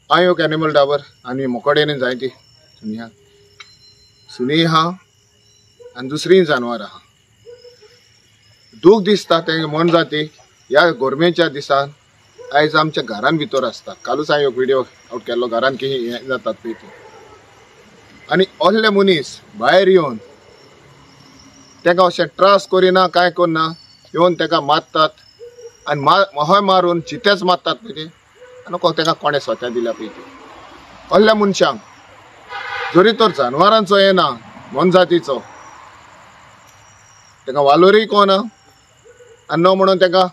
हांव एक एनिमल डावर आनी मोकोडेन जायती सुणी आहा आनी दुसरी जानवर आहा. दूख दिसता ते मन जाती ह्या गोरमेच्या दिसान आयज आमच्या घरान भितर आसता. कालूच हांवें एक व्हिडिओ आउट केल्लो घरान की हें जातात पळय ती. आनी असले मनीस भायर येवन तेका अशें त्रास करिना कांय करना येवन तेका मारतात आनी हय मारून चितेच मारतात पळय ते आनी तेका कोणें स्वता दिल्या पळय ती. असल्या मनशांक जरी तर जानवरांचो येना मनजातीचो तेका वालोरय कोना आनी न म्हणून तेका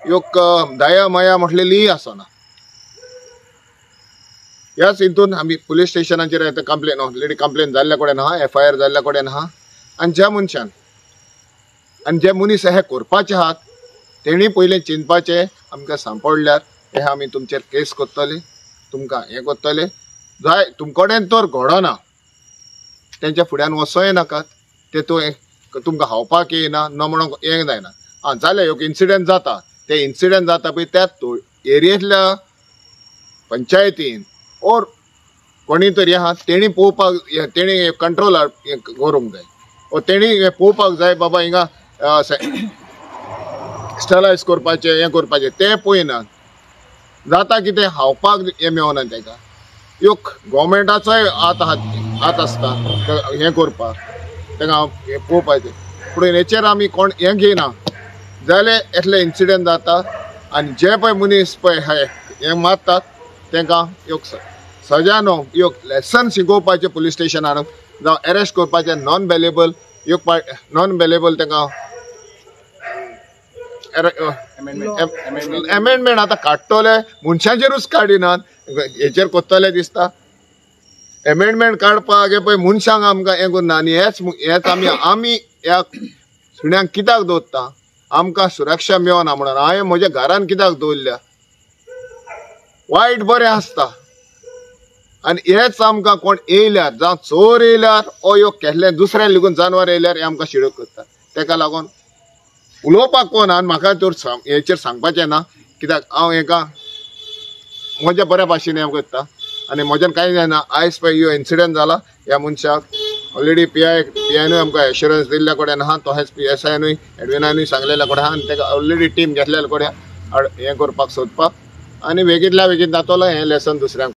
एक दया माया म्हटलेली आसना. ह्याच हितून आमी पुलीस स्टेशनाचेर कंप्लेन ऑलरेडी कंप्लेन जाल्ल्या कडेन आहा, FIR जाल्ल्या कडेन आहा. आनी ज्या मनशान आनी जे मनीस हे करपाचे आहात तेणी पयलें चिंतपाचें आमकां सांपडल्यार हे आमी तुमचेर केस करतले, तुमकां हें करतले. जाय तुमकडेन तर घडना तेंच्या फुड्यान वचोंय नाकात. ते तुमकां खावपाक येना न म्हणून हें जायना. जालें एक इन्सिडेंट जाता ते इन्सिडेंट जाता पळय त्या एरियेंतल्या पंचायतीन ओर कोणी तरी आहा तेणी पळोवपाक तेणी कंट्रोल करूंक जाय ओ तेणी हें पळोवपाक जाय बाबा हिंगा स्टलायज करपाचें हें करपाचें तें पळयनात. जाता कितें खावपाक हें मेळना तेका. एक गव्हर्मेंटाचोय हात आसता हें करपाक तेका हें पळोवपाचें. पूण हेचेर आमी कोण हें घेयना जाल्यार येतले इन्सिडेंट जाता आनी जे पळय मनीस पळय हें मारतात तेंकां एक सजा न्हू एक लेसन शिकोवपाचें पुलीस स्टेशनार जावं अरेस्ट करपाचें नॉन बेलेबल तेंकां अमेंडमेंट आतां काडटले मनशांचेरूच काडिनात हेचेर कोत्तले दिसता. अमेंडमेंट काडपाक हे पळय मनशांक आमकां हें करना आनी हेच आमी ह्या सुण्यांक कित्याक दवरता आमकां सुरक्षा मेळना म्हणून. हांवें म्हज्या घरान कित्याक दवरल्या वायट बरें आसता आनी हेच आमकां कोण येयल्यार जावं चोर येयल्यार ओ ह्यो केल्लें दुसऱ्या लेगून जानवर येयल्यार हें आमकां शिडो करता. तेका लागून उलोवपाक कोण आनी म्हाका तर हेचेर सांगपाचें ना कित्याक हांव हेका म्हज्या बऱ्या भाशेन हें करता आनी म्हज्यान कांय जायना. आयज पळय ह्यो इन्सिडेंट जाला ह्या मनशाक ऑलरेडी PIनूय आमकां एश्युरन्स दिल्ल्या कडेन आहा तशेंच PSIनूय एडविनानूय सांगलेल्या कडेन आहा आनी तेका ऑलरेडी टीम घेतलेल्या कडेन हें करपाक सोदपाक आनी बेगींतल्या बेगीन जातलो हें लेसन दुसऱ्यांक.